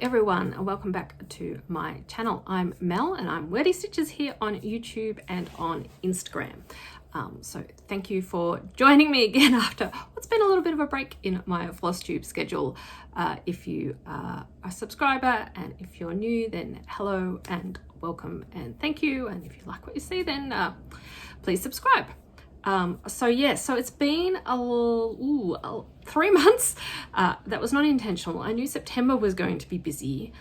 everyone, and welcome back to my channel. I'm Mel and I'm Wordy Stitches here on YouTube and on Instagram. So thank you for joining me again after what's been a little bit of a break in my Flosstube schedule. If you are a subscriber and if you're new, then hello and welcome and thank you. And if you like what you see, then please subscribe. So it's been 3 months. That was not intentional. I knew September was going to be busy,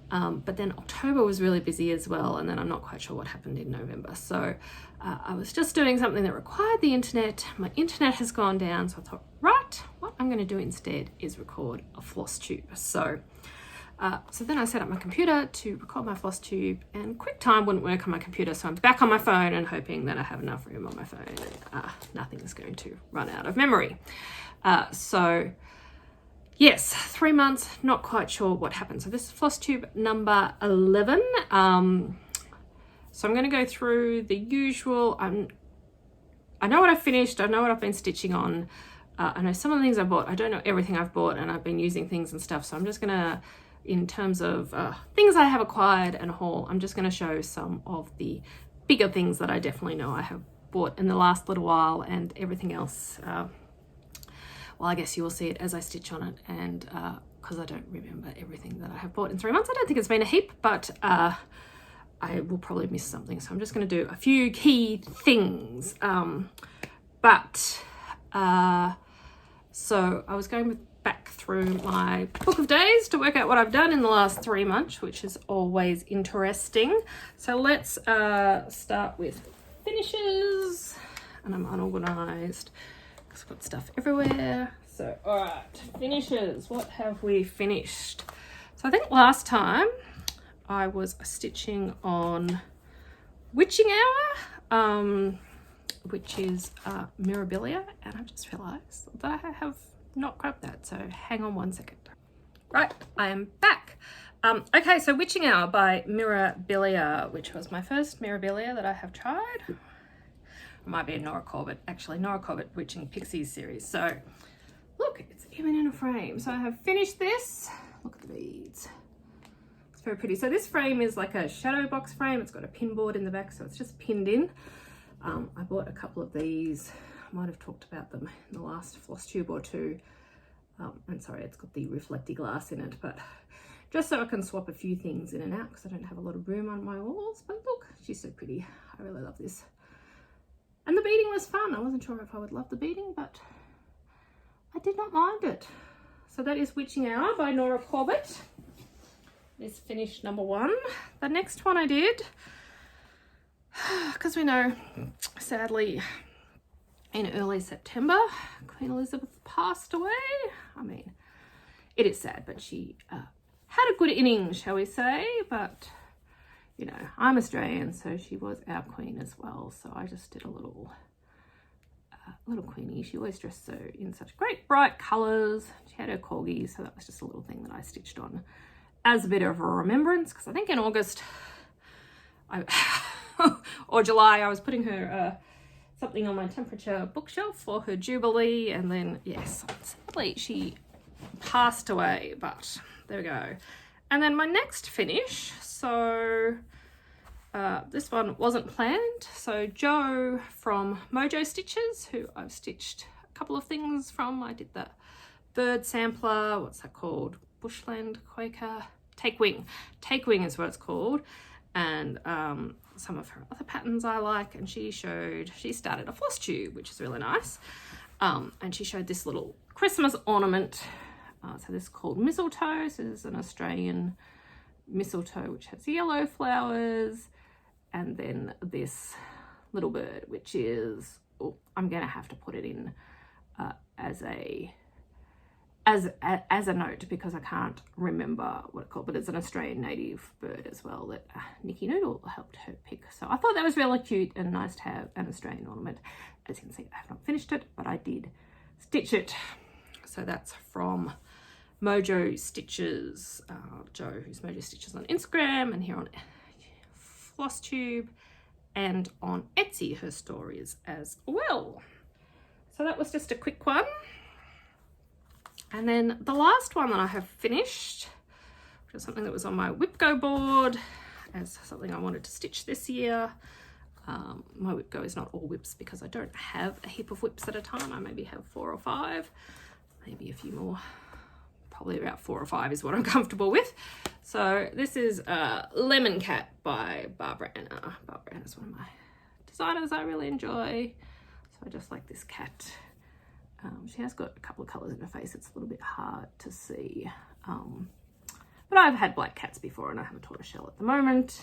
but then October was really busy as well, and then I'm not quite sure what happened in November. So I was just doing something that required the internet. My internet has gone down, so I thought, right, what I'm going to do instead is record a Flosstube. So then I set up my computer to record my Flosstube, and QuickTime wouldn't work on my computer, so I'm back on my phone and hoping that I have enough room on my phone and nothing is going to run out of memory. So yes, 3 months, not quite sure what happened. So this is Flosstube number 11. So I'm going to go through the usual. I know what I've finished, I know what I've been stitching on. I know some of the things I bought. I don't know everything I've bought, and I've been using things and stuff, so I'm just going to, in terms of things I have acquired and haul, I'm just going to show some of the bigger things that I definitely know I have bought in the last little while, and everything else, well, I guess you will see it as I stitch on it, and because I don't remember everything that I have bought in 3 months. I don't think it's been a heap, but I will probably miss something, so I'm just going to do a few key things. So I was going back through my book of days to work out what I've done in the last 3 months, which is always interesting. So let's start with finishes, and I'm unorganized because I've got stuff everywhere. So all right, finishes, what have we finished? So I think last time I was stitching on Witching Hour, which is Mirabilia, and I've just realized that I have not grabbed that, so hang on 1 second. Right, I am back. Okay, so Witching Hour by Mirabilia, which was my first Mirabilia that I have tried. It might be a Nora Corbett, actually, Nora Corbett Witching Pixies series. So look, it's even in a frame. So I have finished this. Look at the beads. It's very pretty. So this frame is like a shadow box frame. It's got a pin board in the back, so it's just pinned in. I bought a couple of these. I might have talked about them in the last Flosstube or two. And sorry, it's got the reflecty glass in it, but just so I can swap a few things in and out because I don't have a lot of room on my walls. But look, she's so pretty. I really love this. And the beading was fun. I wasn't sure if I would love the beading, but I did not mind it. So that is Witching Hour by Nora Corbett. This finished number 1. The next one I did, because we know, sadly, in early September, Queen Elizabeth passed away. I mean, it is sad, but she had a good innings, shall we say, but you know, I'm Australian, so she was our queen as well. So I just did a little queenie. She always dressed so in such great bright colours. She had her corgis, so that was just a little thing that I stitched on as a bit of a remembrance, because I think in August or July I was putting her something on my temperature bookshelf for her jubilee, and then yes, sadly she passed away, but there we go. And then my next finish, so this one wasn't planned. So Joe from Mojo Stitches, who I've stitched a couple of things from. I did the bird sampler, what's that called? Bushland Quaker, Take Wing is what it's called. And some of her other patterns I like, and she started a Flosstube, which is really nice. And she showed this little Christmas ornament. So this is called mistletoe. So this is an Australian mistletoe which has yellow flowers, and then this little bird, which is, I'm gonna have to put it in as a note because I can't remember what it's called, but it's an Australian native bird as well that Nikki Noodle helped her pick. So I thought that was really cute and nice to have an Australian ornament. As you can see, I have not finished it, but I did stitch it. So that's from Mojo Stitches, Joe, who's Mojo Stitches on Instagram, and here on Flosstube, and on Etsy her store is as well. So that was just a quick one. And then the last one that I have finished, just something that was on my whip go board as something I wanted to stitch this year. My whip go is not all whips because I don't have a heap of whips at a time. I maybe have 4 or 5, maybe a few more. Probably about 4 or 5 is what I'm comfortable with. So this is Lemon Cat by Barbara Anna. Barbara Anna is one of my designers I really enjoy. So I just like this cat. She has got a couple of colours in her face. It's a little bit hard to see. But I've had black cats before and I have a tortoiseshell at the moment.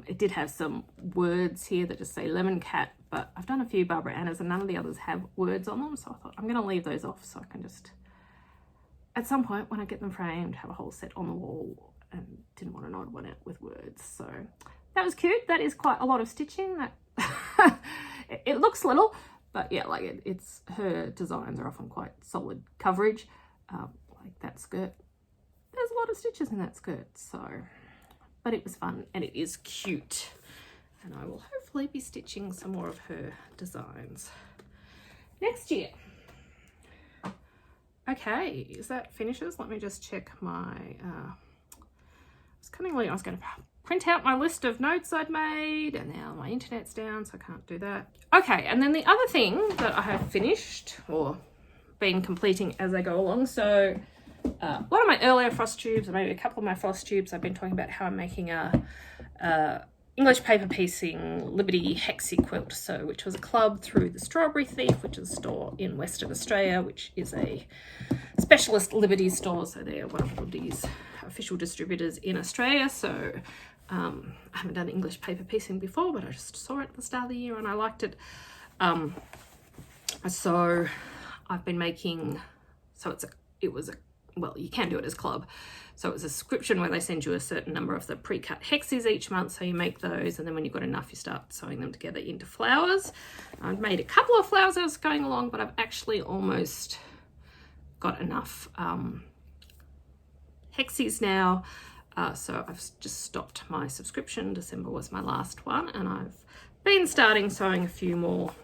It did have some words here that just say Lemon Cat, but I've done a few Barbara Annas and none of the others have words on them. So I thought I'm going to leave those off so I can just, at some point when I get them framed, have a whole set on the wall, and didn't want an odd one out with words. So that was cute. That is quite a lot of stitching. That it looks little, but yeah, like it's her designs are often quite solid coverage. Like that skirt, there's a lot of stitches in that skirt. So, but it was fun and it is cute. And I will hopefully be stitching some more of her designs next year. Okay, is that finishes? Let me just check my, I was going to print out my list of notes I'd made, and now my internet's down, so I can't do that. Okay, and then the other thing that I have finished, or been completing as I go along, so one of my earlier Flosstubes, or maybe a couple of my Flosstubes, I've been talking about how I'm making a English paper piecing Liberty hexie quilt, so which was a club through the Strawberry Thief, which is a store in Western Australia, which is a specialist Liberty store. So they're one of Liberty's official distributors in Australia. So I haven't done English paper piecing before, but I just saw it at the start of the year and I liked it. So I've been making, well, you can do it as club. So it was a subscription where they send you a certain number of the pre-cut hexies each month. So you make those, and then when you've got enough, you start sewing them together into flowers. I've made a couple of flowers as going along, but I've actually almost got enough hexies now. So I've just stopped my subscription. December was my last one, and I've been starting sewing a few more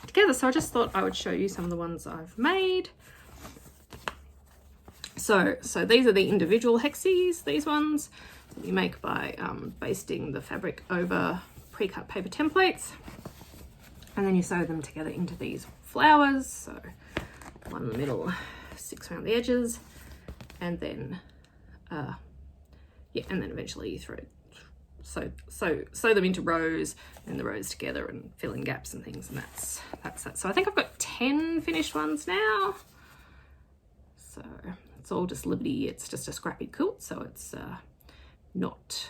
together. So I just thought I would show you some of the ones I've made. So these are the individual hexies, these ones that you make by basting the fabric over pre-cut paper templates, and then you sew them together into these flowers. So one in the middle, 6 around the edges, and then and then eventually you sew them into rows, and the rows together and fill in gaps and things, and that's that. So I think I've got 10 finished ones now. So it's all just Liberty. It's just a scrappy quilt, so it's not,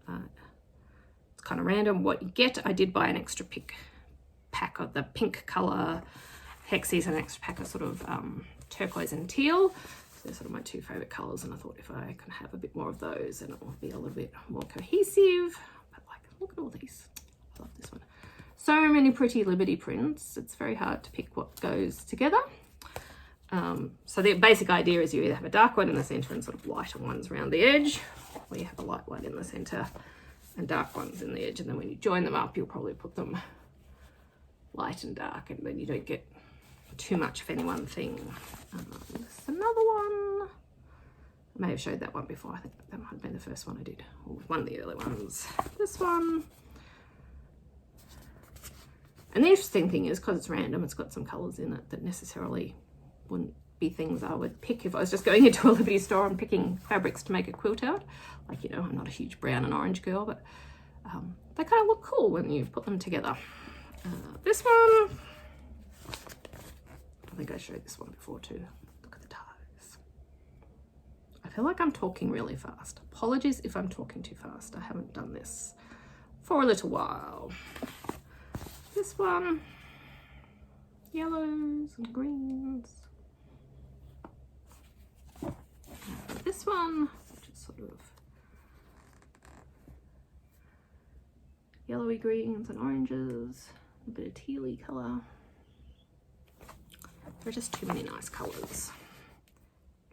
it's kind of random what you get. I did buy an extra pack of the pink colour hexies and an extra pack of sort of turquoise and teal. So they're sort of my 2 favourite colours, and I thought if I can have a bit more of those, then it will be a little bit more cohesive. But like, look at all these. I love this one. So many pretty Liberty prints. It's very hard to pick what goes together. So the basic idea is you either have a dark one in the centre and sort of lighter ones around the edge, or you have a light one in the centre and dark ones in the edge, and then when you join them up, you'll probably put them light and dark, and then you don't get too much of any one thing. There's another one. I may have showed that one before. I think that might have been the first one I did, or one of the early ones. This one. And the interesting thing is, because it's random, it's got some colours in it that necessarily wouldn't be things I would pick if I was just going into a Liberty store and picking fabrics to make a quilt out. Like, you know, I'm not a huge brown and orange girl, but they kind of look cool when you put them together. This one, I think I showed this one before too. Look at the ties. I feel like I'm talking really fast. Apologies if I'm talking too fast. I haven't done this for a little while. This one, yellows and greens. This one, which is sort of yellowy greens and oranges, a bit of tealy colour. There are just too many nice colours.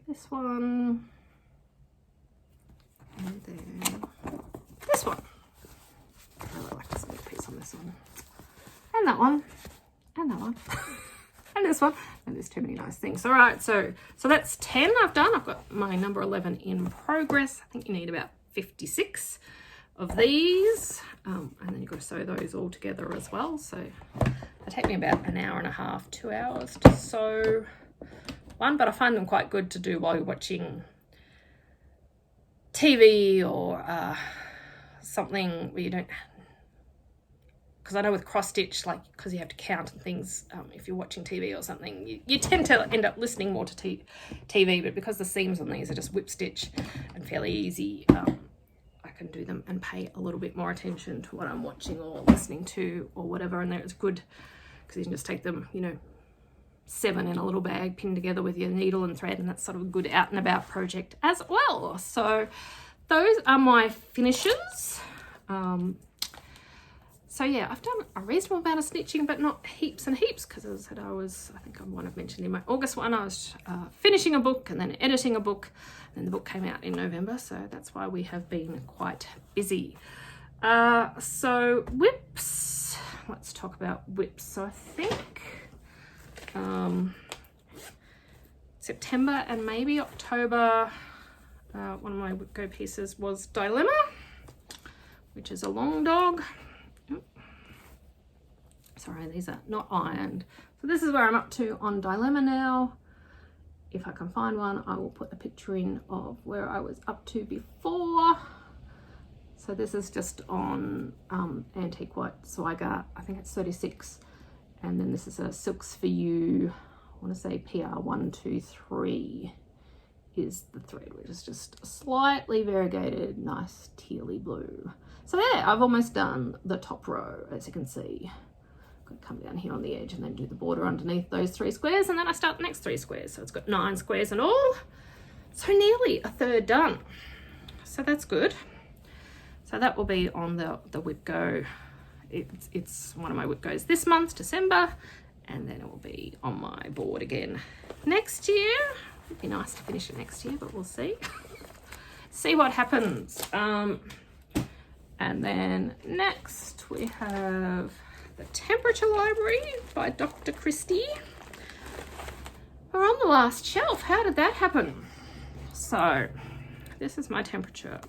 This one, and then this one. I really like this little piece on this one. And that one, and that one, and this one, and there's too many nice things. All right, so that's 10 I've done. I've got my number 11 in progress. I think you need about 56 of these, and then you've got to sew those all together as well. So they take me about an hour and a half, 2 hours to sew one, but I find them quite good to do while you're watching TV or something where you don't, because I know with cross stitch, like, because you have to count and things, if you're watching TV or something, you tend to end up listening more to TV, but because the seams on these are just whip stitch and fairly easy, I can do them and pay a little bit more attention to what I'm watching or listening to or whatever. And it's good because you can just take them, you know, 7 in a little bag pinned together with your needle and thread, and that's sort of a good out and about project as well. So those are my finishes. So yeah, I've done a reasonable amount of stitching, but not heaps and heaps, because as I said, I think I might have mentioned in my August one, I was finishing a book and then editing a book, and the book came out in November, so that's why we have been quite busy. So whips, let's talk about whips. So I think September and maybe October, one of my whip go pieces was Dilemma, which is a long dog. Sorry, these are not ironed. So this is where I'm up to on Dilemma now. If I can find one, I will put a picture in of where I was up to before. So this is just on antique white Swiger. I think it's 36. And then this is a Silks for You, I want to say PR123 is the thread, which is just slightly variegated, nice tealy blue. So yeah, I've almost done the top row, as you can see. Come down here on the edge and then do the border underneath those 3 squares, and then I start the next 3 squares. So it's got 9 squares in all, so nearly a third done. So that's good. So that will be on the whip go. It's one of my whip goes this month, December, and then it will be on my board again next year. It'd be nice to finish it next year, but we'll see. See what happens. And then next we have The Temperature Library by Dr. Christie. We're on the last shelf. How did that happen? So this is my temperature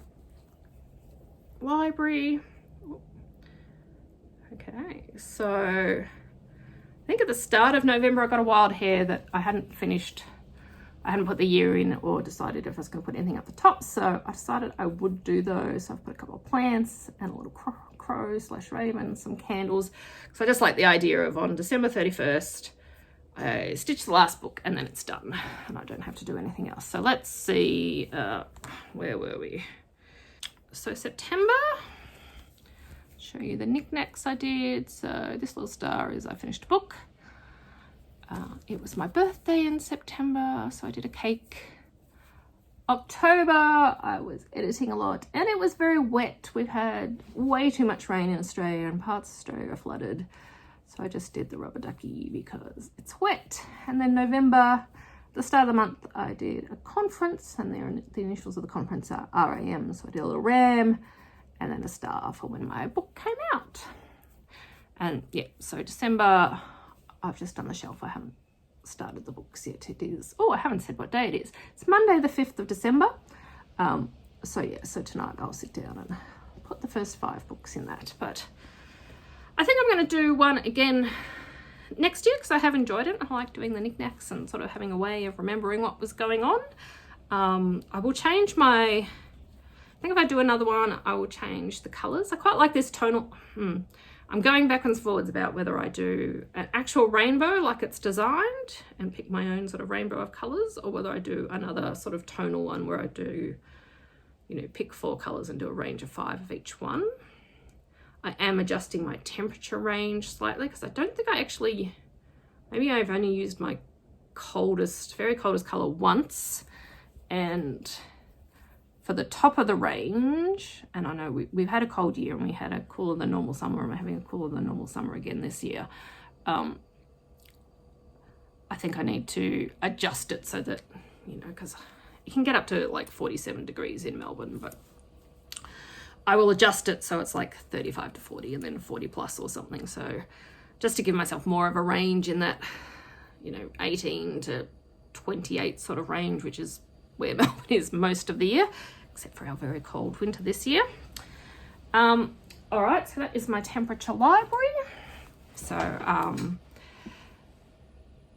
library. Okay, so I think at the start of November I got a wild hair that I hadn't finished. I hadn't put the year in or decided if I was going to put anything up the top, so I decided I would do those. So I've put a couple of plants and a little crow / raven, some candles. So I just like the idea of on December 31st, I stitch the last book and then it's done and I don't have to do anything else. So let's see, where were we? So September, show you the knickknacks I did. So this little star is I finished a book. It was my birthday in September, so I did a cake. October, I was editing a lot and it was very wet. We've had way too much rain in Australia and parts of Australia are flooded. So I just did the rubber ducky because it's wet. And then November, the start of the month, I did a conference, and the initials of the conference are RAM. So I did a little RAM and then a star for when my book came out. And yeah, so December, I've just done the shelf. I haven't started the books yet. It is, oh, I haven't said what day it is. It's Monday the 5th of December. So yeah, so tonight I'll sit down and put the first 5 books in that. But I think I'm going to do one again next year because I have enjoyed it. I like doing the knickknacks and sort of having a way of remembering what was going on. I will change my, I think if I do another one, I will change the colours. I quite like this tonal. I'm going backwards and forwards about whether I do an actual rainbow like it's designed and pick my own sort of rainbow of colours, or whether I do another sort of tonal one where I do, you know, pick 4 colours and do a range of 5 of each one. I am adjusting my temperature range slightly because I don't think I actually, maybe I've only used my coldest, very coldest colour once, and for the top of the range, and I know we've had a cold year and we had a cooler than normal summer, and we're having a cooler than normal summer again this year. I think I need to adjust it so that, you know, because you can get up to like 47 degrees in Melbourne, but I will adjust it so it's like 35 to 40 and then 40 plus or something. So just to give myself more of a range in that, you know, 18 to 28 sort of range, which is where Melbourne is most of the year, except for our very cold winter this year. All right, so that is my temperature library. So,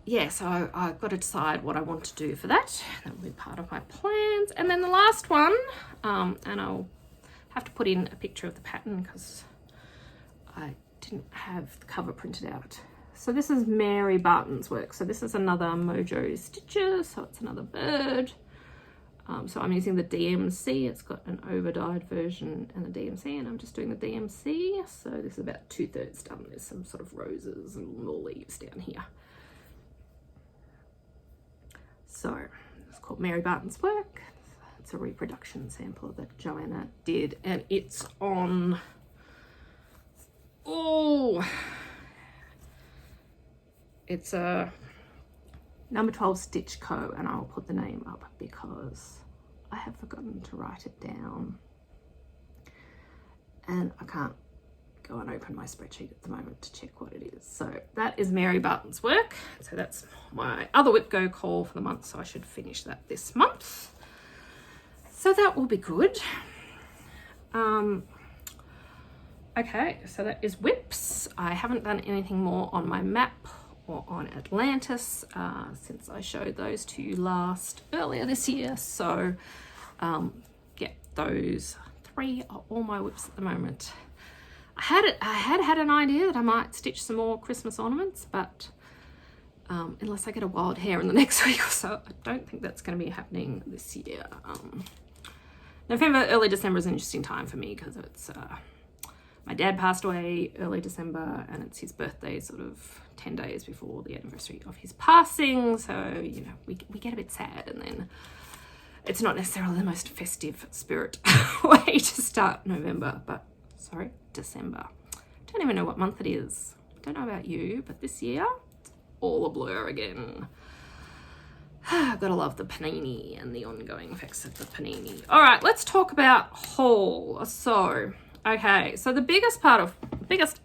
yeah, so I've got to decide what I want to do for that. That will be part of my plans. And then the last one, and I'll have to put in a picture of the pattern because I didn't have the cover printed out. So this is Mary Barton's work. So this is another Mojo Stitches. So it's another bird. So I'm using the DMC. It's got an over-dyed version and the DMC, and I'm just doing the DMC. So this is about 2/3 done. There's some sort of roses and more leaves down here. So it's called Mary Barton's work. It's a reproduction sampler that Joanna did, and it's on, it's a number 12 Stitch Co, and I'll put the name up because I have forgotten to write it down and I can't go and open my spreadsheet at the moment to check what it is. So that is Mary Barton's work. So that's my other Whip Go call for the month, so I should finish that this month. So that will be good. Okay, so that is whips. I haven't done anything more on my map or on Atlantis since I showed those to you earlier this year. So yeah, those 3 are all my whips at the moment. I had an idea that I might stitch some more Christmas ornaments, but unless I get a wild hair in the next week or so, I don't think that's going to be happening this year. November, early December is an interesting time for me because it's my dad passed away early December, and it's his birthday sort of 10 days before the anniversary of his passing. So, you know, we get a bit sad, and then it's not necessarily the most festive spirit way to start November, but sorry, December. Don't even know what month it is. Don't know about you, but this year it's all a blur again. Gotta love the panini and the ongoing effects of the panini. All right, let's talk about haul. So, okay, so the biggest,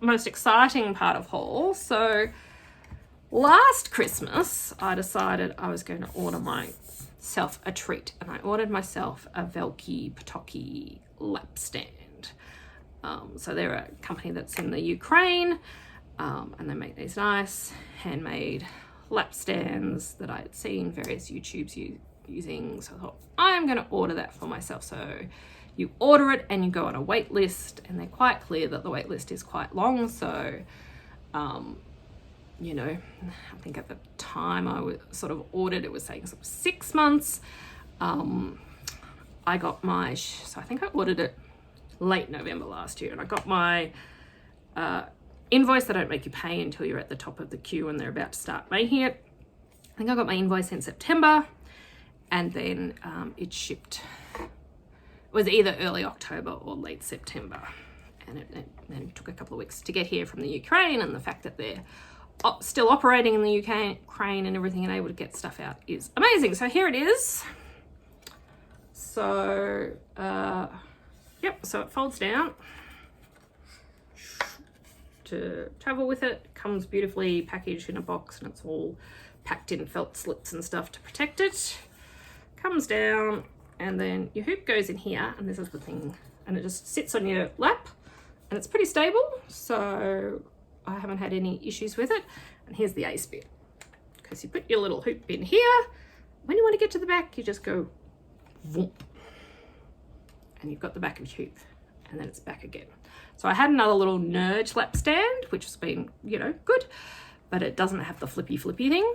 most exciting part of haul. So last Christmas, I decided I was going to order myself a treat, and I ordered myself a Velki Patoki lap stand. So they're a company that's in the Ukraine, and they make these nice handmade lap stands that I had seen various YouTubes using. So I thought, I'm going to order that for myself. So you order it and you go on a wait list, and they're quite clear that the wait list is quite long. So, you know, I think at the time I was sort of ordered, it was saying sort of 6 months. I got my, so I think I ordered it late November last year, and I got my invoice. They don't make you pay until you're at the top of the queue and they're about to start making it. I think I got my invoice in September, and then it shipped. It was either early October or late September, and it took a couple of weeks to get here from the Ukraine, and the fact that they're still operating in the Ukraine and everything and able to get stuff out is amazing. So here it is. So yep, so it folds down to travel with it. Comes beautifully packaged in a box, and it's all packed in felt slits and stuff to protect it. Comes down, and then your hoop goes in here, and this is the thing, and it just sits on your lap, and it's pretty stable, so I haven't had any issues with it. And here's the ace bit, because you put your little hoop in here. When you want to get to the back, you just go whoop, and you've got the back of your hoop, and then it's back again. So I had another little Nurge lap stand, which has been, you know, good, but it doesn't have the flippy thing.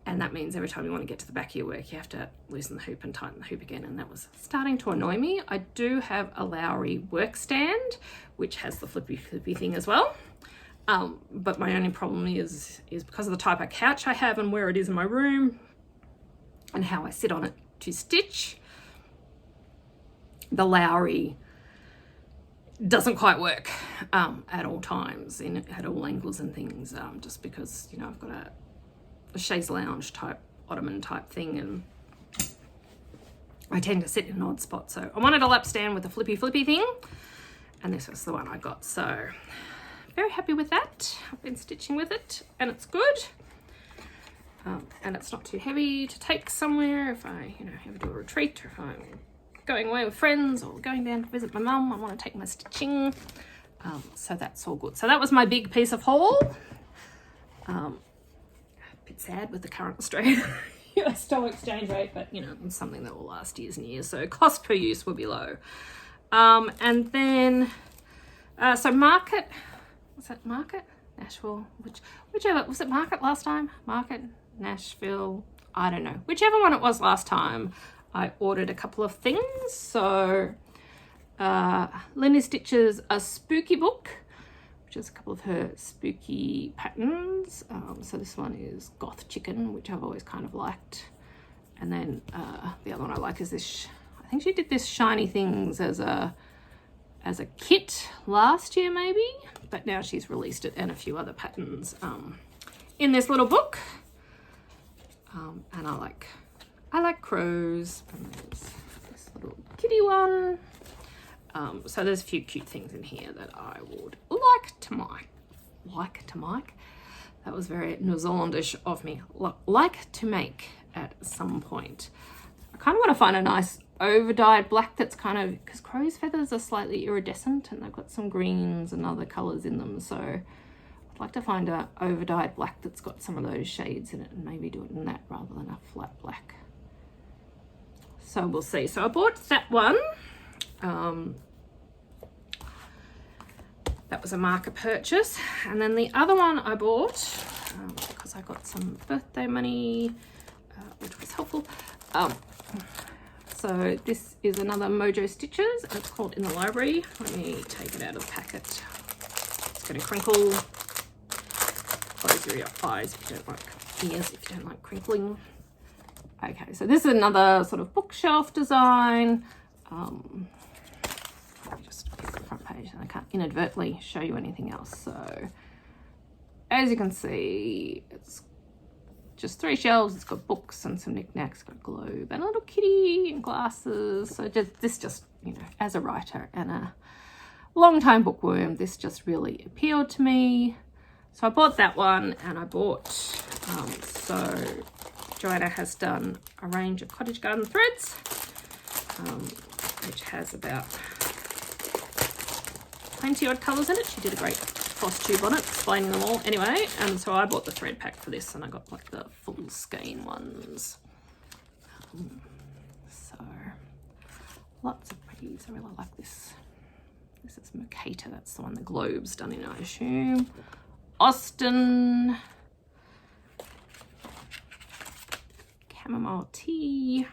And that means every time you want to get to the back of your work, you have to loosen the hoop and tighten the hoop again. And that was starting to annoy me. I do have a Lowry work stand, which has the flippy thing as well. But my only problem is because of the type of couch I have and where it is in my room and how I sit on it to stitch, the Lowry doesn't quite work at all times, at all angles and things, just because, you know, I've got a chaise lounge type, ottoman type thing, and I tend to sit in an odd spot. So I wanted a lap stand with a flippy thing, and this was the one I got. So very happy with that. I've been stitching with it, and it's good. and it's not too heavy to take somewhere if I, you know, ever do a retreat, or if I'm going away with friends or going down to visit my mum. I want to take my stitching. So that's all good. So that was my big piece of haul. A bit sad with the current Australian US dollar exchange rate, but you know, it's something that will last years and years. So cost per use will be low. And then, so Market, was that Market? Nashville, whichever, was it Market last time? Market, Nashville, I don't know. Whichever one it was last time, I ordered a couple of things. So Lindy Stitches a spooky book, which is a couple of her spooky patterns. So this one is Goth Chicken, which I've always kind of liked. And then the other one I like is this, I think she did this Shiny Things as a kit last year maybe, but now she's released it and a few other patterns in this little book. And I like crows, and there's this little kitty one. So there's a few cute things in here that I would like to make. That was very New Zealandish of me. Like to make at some point. I kind of want to find a nice over-dyed black that's kind of, because crow's feathers are slightly iridescent and they've got some greens and other colours in them. So I'd like to find a over-dyed black that's got some of those shades in it and maybe do it in that rather than a flat black. So we'll see. So I bought that one. That was a marker purchase. And then the other one I bought, because I got some birthday money, which was helpful. So this is another Mojo Stitches. It's called In the Library. Let me take it out of the packet. It's going to crinkle. Close your eyes if you don't like ears, if you don't like crinkling. Okay, so this is another sort of bookshelf design. Let me just pick the front page and I can't inadvertently show you anything else. So as you can see, it's just 3 shelves. It's got books and some knickknacks, got a globe and a little kitty and glasses. So just, you know, as a writer and a long-time bookworm, this just really appealed to me. So I bought that one, and I bought, so Joanna has done a range of cottage garden threads, which has about 20 odd colours in it. She did a great Flosstube on it, explaining them all. Anyway, and so I bought the thread pack for this, and I got like the full skein ones. So lots of pretties. I really like this. This is Mercator. That's the one the globe's done in, I assume. Austin. Chamomile tea.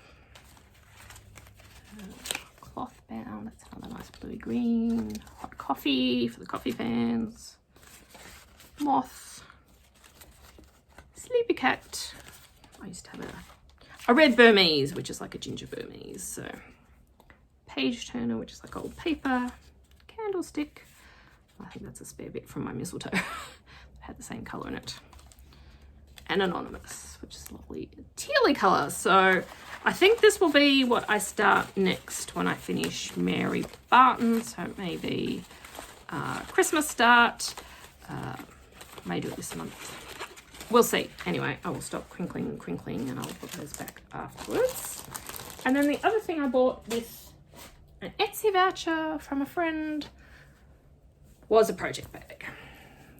Cloth bound. That's another nice bluey green. Hot coffee for the coffee fans. Moth. Sleepy cat. I used to have a red Burmese, which is like a ginger Burmese. So page turner, which is like old paper. Candlestick. I think that's a spare bit from my mistletoe. It had the same colour in it. And Anonymous, which is lovely tealy colour. So I think this will be what I start next when I finish Mary Barton. So maybe Christmas start. May do it this month. We'll see. Anyway, I will stop crinkling and I'll put those back afterwards. And then the other thing I bought with an Etsy voucher from a friend was a project bag.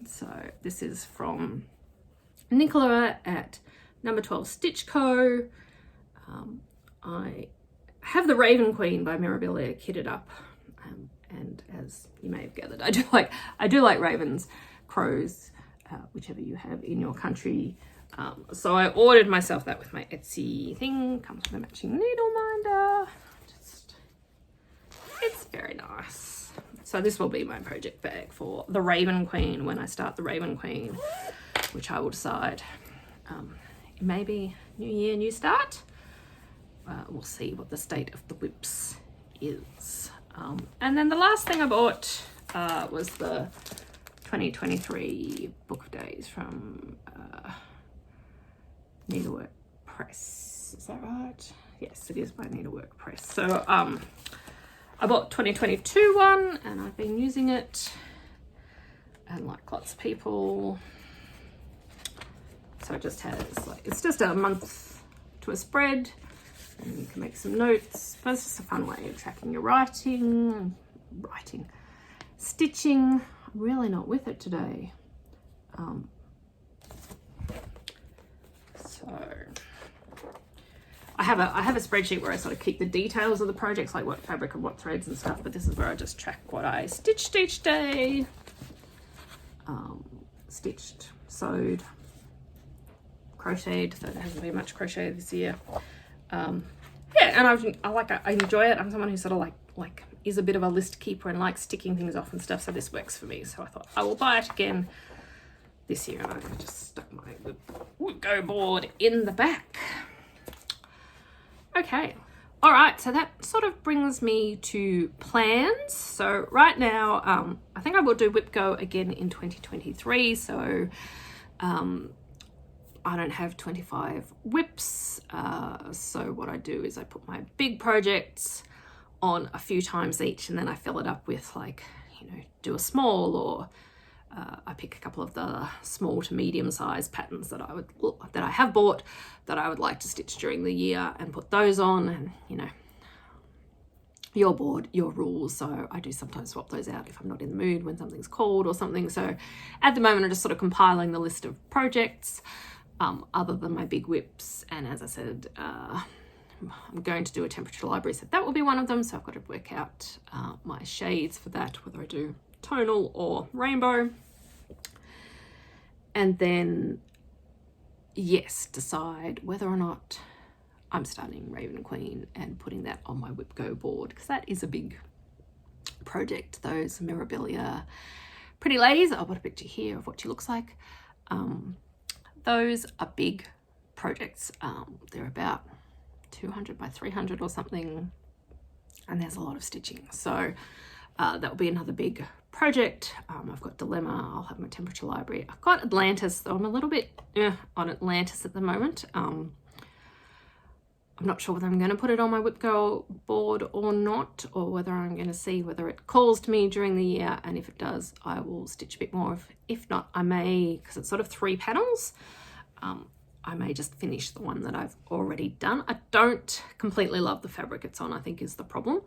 So this is from Nicola at number 12 Stitch Co. I have the Raven Queen by Mirabilia kitted up, and as you may have gathered, I do like ravens, crows, whichever you have in your country. So I ordered myself that with my Etsy thing. Comes with a matching needle minder. It's very nice. So this will be my project bag for the Raven Queen when I start the Raven Queen, which I will decide. Maybe new year, new start. We'll see what the state of the whips is. And then the last thing I bought was the 2023 Book of Days from Needlework Press. Is that right? Yes, it is by Needlework Press. So I bought 2022 one and I've been using it, and like lots of people, So it just has like, it's just a month to a spread, and you can make some notes. But it's just a fun way of tracking your writing, stitching. I'm really not with it today. So I have a spreadsheet where I sort of keep the details of the projects, like what fabric and what threads and stuff, but this is where I just track what I stitched each day. Stitched, sewed, crocheted, so there hasn't been much crochet this year. Yeah, and I enjoy it. I'm someone who sort of like is a bit of a list keeper and likes ticking things off and stuff, so this works for me. So I thought I will buy it again this year, and I just stuck my go board in the back. Okay, all right, so that sort of brings me to plans. So right now, I think I will do Whip Go again in 2023. So I don't have 25 whips. So what I do is I put my big projects on a few times each, and then I fill it up with, like, you know, do a small, or I pick a couple of the small to medium size patterns that I have bought that I would like to stitch during the year, and put those on. And, you know, your board, your rules. So I do sometimes swap those out if I'm not in the mood when something's cold or something. So at the moment I'm just sort of compiling the list of projects other than my big whips. And as I said, I'm going to do a temperature library, so that will be one of them. So I've got to work out my shades for that, whether I do tonal or rainbow. And then, yes, decide whether or not I'm starting Raven Queen and putting that on my Whip Go board, because that is a big project. Those Mirabilia pretty ladies, I'll put a picture here of what she looks like. Those are big projects. They're about 200 by 300 or something, and there's a lot of stitching. So that will be another big project. I've got Dilemma, I'll have my temperature library. I've got Atlantis, though I'm a little bit on Atlantis at the moment. I'm not sure whether I'm going to put it on my Whip Go board or not, or whether I'm going to see whether it calls to me during the year, and if it does, I will stitch a bit more. If not, I may, because it's sort of 3 panels, I may just finish the one that I've already done. I don't completely love the fabric it's on, I think, is the problem.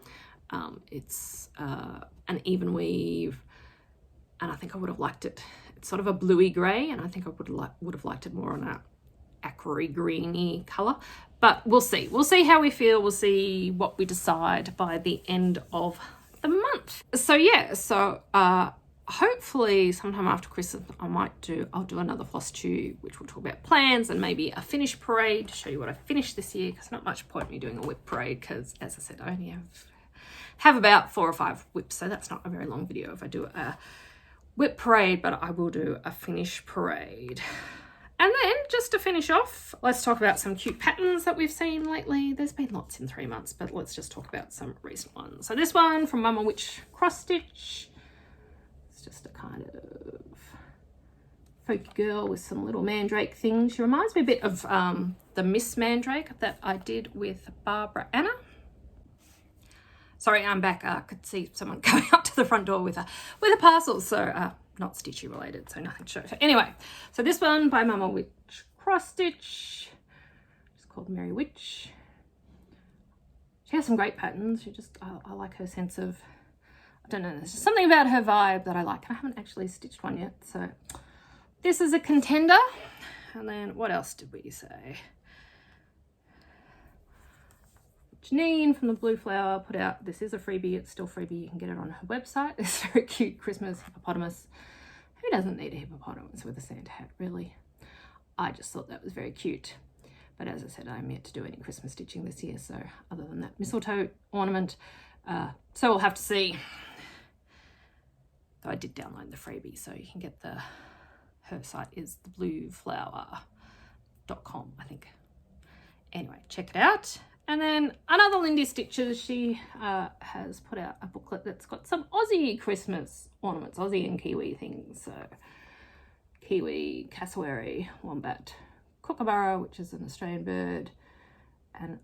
It's an even weave, and I think I would have liked it. It's sort of a bluey grey, and I think I would have liked it more on a aquary greeny colour. But we'll see. We'll see how we feel. We'll see what we decide by the end of the month. So yeah, so hopefully sometime after Christmas I'll do another Flosstube, which will talk about plans and maybe a finish parade to show you what I finished this year, because not much point me doing a whip parade, because as I said, I only have about 4 or 5 whips, so that's not a very long video if I do a whip parade, but I will do a finish parade. And then, just to finish off, let's talk about some cute patterns that we've seen lately. There's been lots in 3 months, but let's just talk about some recent ones. So this one from Mama Witch Cross Stitch. It's just a kind of folky girl with some little mandrake things. She reminds me a bit of the Miss Mandrake that I did with Barbara Anna. Sorry, I'm back. I could see someone coming up to the front door with a parcel. So not stitchy related, so nothing to show. So anyway, so this one by Mama Witch Cross Stitch. It's called Merry Witch. She has some great patterns. I like her sense of, I don't know, there's just something about her vibe that I like. I haven't actually stitched one yet, so this is a contender. And then what else did we say? Janine from the Blue Flower put out, this is a freebie, it's still freebie, you can get it on her website. This very cute Christmas hippopotamus. Who doesn't need a hippopotamus with a Santa hat, really? I just thought that was very cute. But as I said, I'm yet to do any Christmas stitching this year, so other than that mistletoe ornament, so we'll have to see. Though I did download the freebie, so you can get her site is theblueflower.com, I think. Anyway, check it out. And then another Lindy Stitches, she has put out a booklet that's got some Aussie Christmas ornaments, Aussie and Kiwi things. So Kiwi, cassowary, wombat, kookaburra, which is an Australian bird. And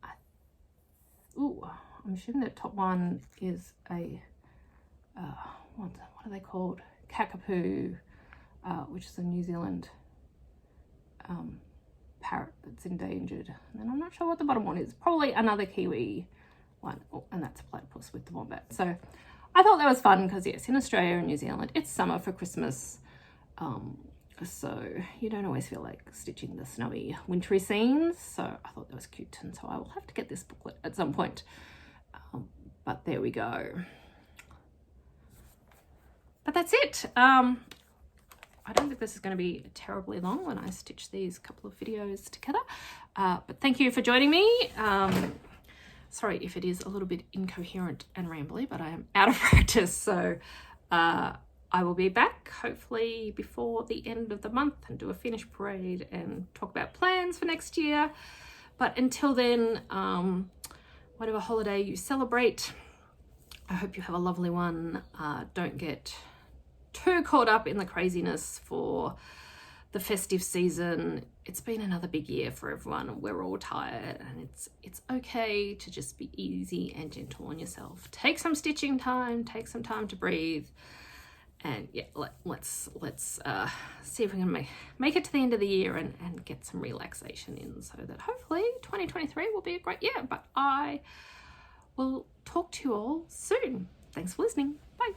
I'm assuming the top one is a, what are they called? Kakapoo, which is a New Zealand parrot that's endangered. And then I'm not sure what the bottom one is. Probably another kiwi one. Oh, and that's a platypus with the wombat. So I thought that was fun because, yes, in Australia and New Zealand, it's summer for Christmas. So you don't always feel like stitching the snowy, wintry scenes. So I thought that was cute. And so I will have to get this booklet at some point. But there we go. But that's it. I don't think this is going to be terribly long when I stitch these couple of videos together. But thank you for joining me. Sorry if it is a little bit incoherent and rambly, but I am out of practice. So I will be back hopefully before the end of the month and do a finish parade and talk about plans for next year. But until then, whatever holiday you celebrate, I hope you have a lovely one. Don't get too caught up in the craziness for the festive season. It's been another big year for everyone. We're all tired, and it's okay to just be easy and gentle on yourself. Take some stitching time, take some time to breathe, and yeah, let's see if we can make it to the end of the year and get some relaxation in, so that hopefully 2023 will be a great year. But I will talk to you all soon. Thanks for listening. Bye.